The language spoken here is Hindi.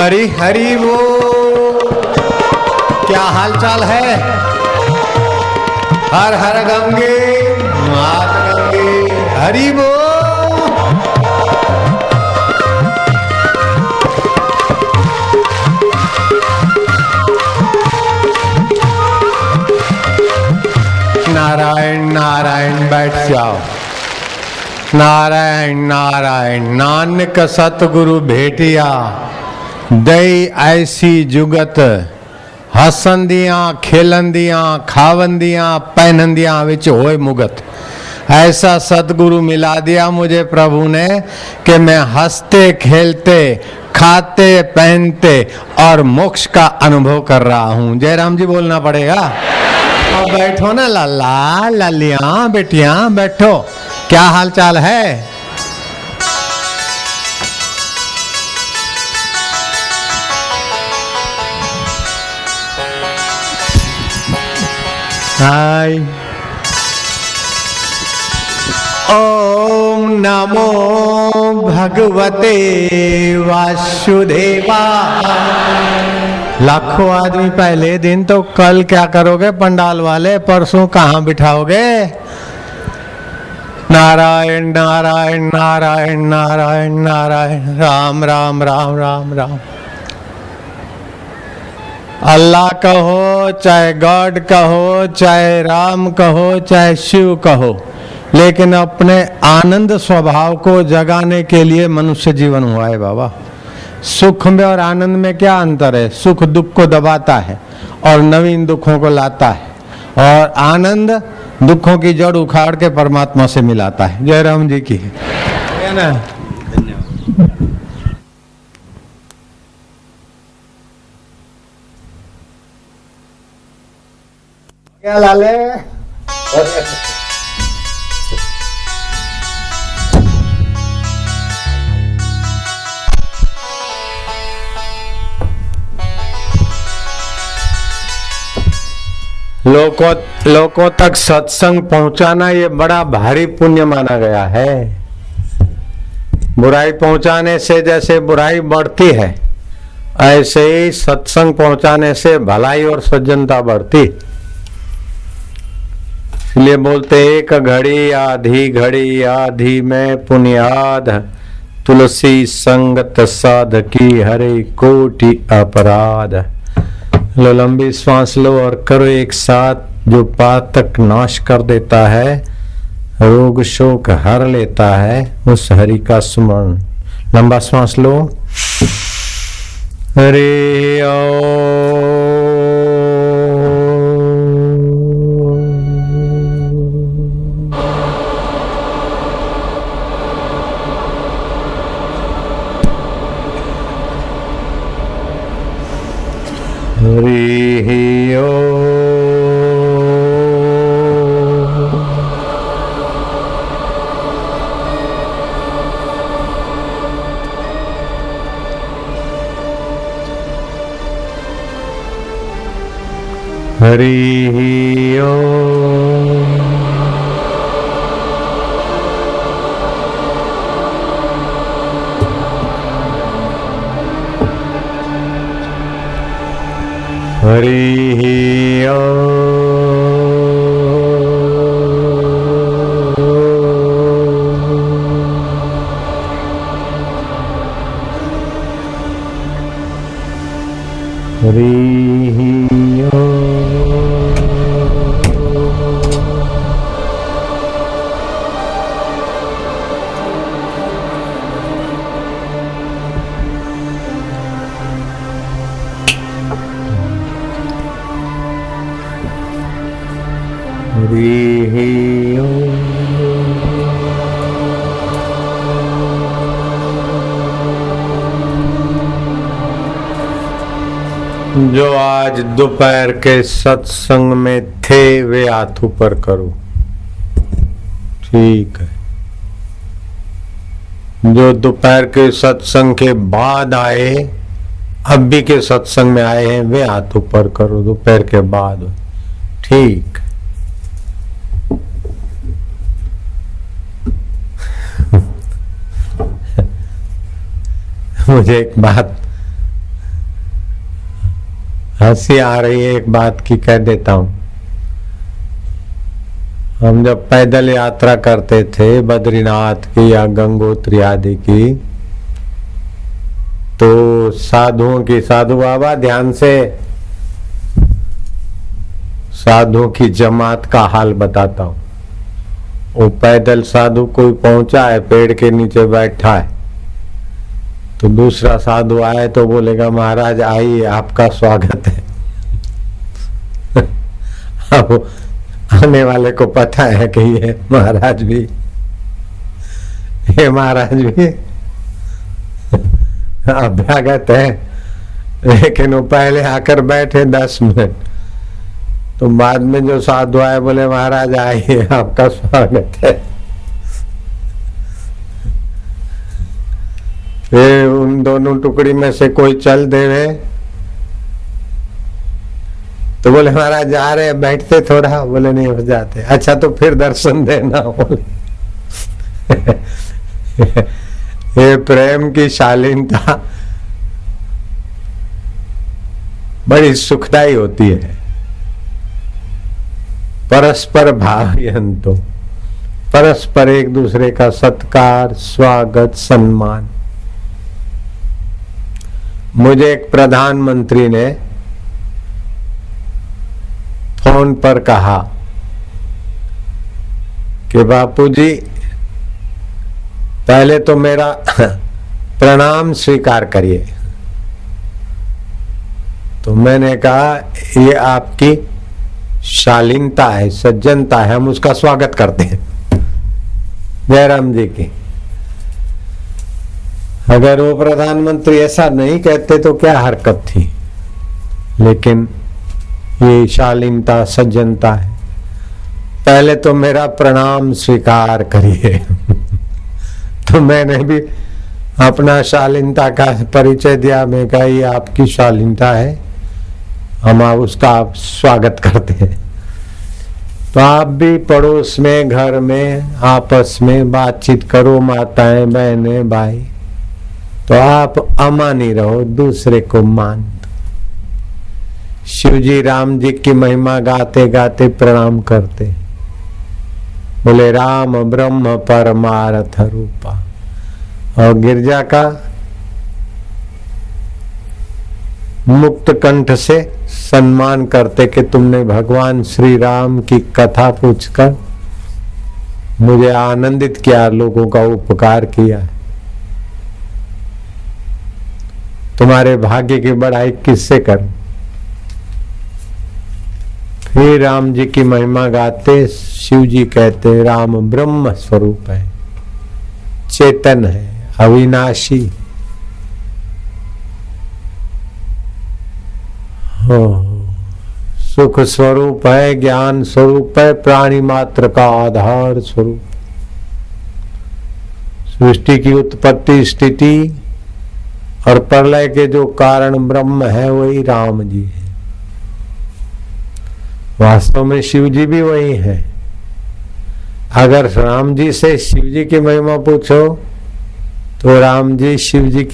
हरि हरि वो क्या हाल चाल है। हर हर गंगे मात गंगे हरि वो। नारायण नारायण बैठ जाओ। नारायण नारायण नानक सतगुरु भेटिया दई ऐसी जुगत हसंदियां खेलंदियां खावंदियां पहनंदियां विच होए मुगत। ऐसा सतगुरु मिला दिया मुझे प्रभु ने कि मैं हंसते खेलते खाते पहनते और मोक्ष का अनुभव कर रहा हूं। जयराम जी बोलना पड़ेगा। और बैठो ना लाला लालियां बेटियां बैठो। क्या हाल चाल है। हाय ओम नमो भगवते वासुदेवाय। लाखों आदमी पहले दिन तो कल क्या करोगे पंडाल वाले, परसों कहाँ बिठाओगे। नारायण नारायण नारायण नारायण नारायण राम राम राम राम राम। अल्लाह कहो चाहे गॉड कहो चाहे राम कहो चाहे शिव कहो, लेकिन अपने आनंद स्वभाव को जगाने के लिए मनुष्य जीवन हुआ है बाबा। सुख में और आनंद में क्या अंतर है। सुख दुख को दबाता है और नवीन दुखों को लाता है, और आनंद दुखों की जड़ उखाड़ के परमात्मा से मिलाता है। जयराम जी की है ना। क्या लाले लोगों तक सत्संग पहुंचाना ये बड़ा भारी पुण्य माना गया है। बुराई पहुंचाने से जैसे बुराई बढ़ती है, ऐसे ही सत्संग पहुंचाने से भलाई और सज्जनता बढ़ती। इसलिए बोलते एक घड़ी आधी में पुण्याद, तुलसी संगत साधकी हरे कोटि अपराध। लो लंबी सांस लो और करो एक साथ, जो पातक नाश कर देता है, रोग शोक हर लेता है, उस हरि का स्मरण। लंबा सांस लो। हरे ओ हरि ओ हरि ओ हरि ओ जो आज दोपहर के सत्संग में थे वे हाथ ऊपर करो। ठीक है। जो दोपहर के सत्संग के बाद आए, अभी के सत्संग में आए हैं, वे हाथ ऊपर करो दोपहर के बाद। ठीक। मुझे एक बात हंसी आ रही है एक बात की, कह देता हूं। हम जब पैदल यात्रा करते थे बद्रीनाथ की या गंगोत्री आदि की, तो साधुओं की, साधु बाबा ध्यान से, साधुओं की जमात का हाल बताता हूं। वो पैदल साधु कोई पहुंचा है, पेड़ के नीचे बैठा है, तो दूसरा साधु आए तो बोलेगा महाराज आइए आपका स्वागत है। अब आने वाले को पता है कि ये महाराज भी अभ्यागत है, लेकिन वो पहले आकर बैठे 10 मिनट, तो बाद में जो साधु आए बोले महाराज आइए आपका स्वागत है। फिर उन दोनों टुकड़ी में से कोई चल देवे तो बोले महाराज जा रहे बैठते थोड़ा, बोले नहीं हो जाते, अच्छा तो फिर दर्शन देना। बोले ये प्रेम की शालीनता बड़ी सुखदायी होती है। परस्पर भावयंतो, परस्पर एक दूसरे का सत्कार, स्वागत, सम्मान। मुझे एक प्रधानमंत्री ने फोन पर कहा कि बापूजी पहले तो मेरा प्रणाम स्वीकार करिए। तो मैंने कहा ये आपकी शालीनता है, सज्जनता है, हम उसका स्वागत करते हैं। जयराम जी की, अगर वो प्रधानमंत्री ऐसा नहीं कहते तो क्या हरकत थी, लेकिन ये शालीनता, सज्जनता है। पहले तो मेरा प्रणाम स्वीकार करिए। तो मैंने भी अपना शालीनता का परिचय दिया। मैं कहा ये आपकी शालीनता है, हम उसका स्वागत करते हैं। तो आप भी पड़ोस में, घर में, आपस में बातचीत करो, माताएं, बहनें, भाई, तो आप अमानी रहो, दूसरे को मान दो। शिव जी राम जी की महिमा गाते गाते प्रणाम करते, बोले राम ब्रह्म परमार्थ रूपा। और गिरजा का मुक्त कंठ से सम्मान करते कि तुमने भगवान श्री राम की कथा पूछकर मुझे आनंदित किया, लोगों का उपकार किया। तुम्हारे भाग्य की बढ़ाई किससे करूं। फिर राम जी की महिमा गाते शिव जी कहते राम ब्रह्म स्वरूप है, चेतन है, अविनाशी हो, सुख स्वरूप है, ज्ञान स्वरूप है, प्राणी मात्र का आधार स्वरूप। सृष्टि की उत्पत्ति, स्थिति और प्रलय के जो कारण ब्रह्म है वही राम जी है। वास्तव में शिव जी भी वही है। अगर राम जी से शिव जी की महिमा पूछो तो राम जी शिव जी की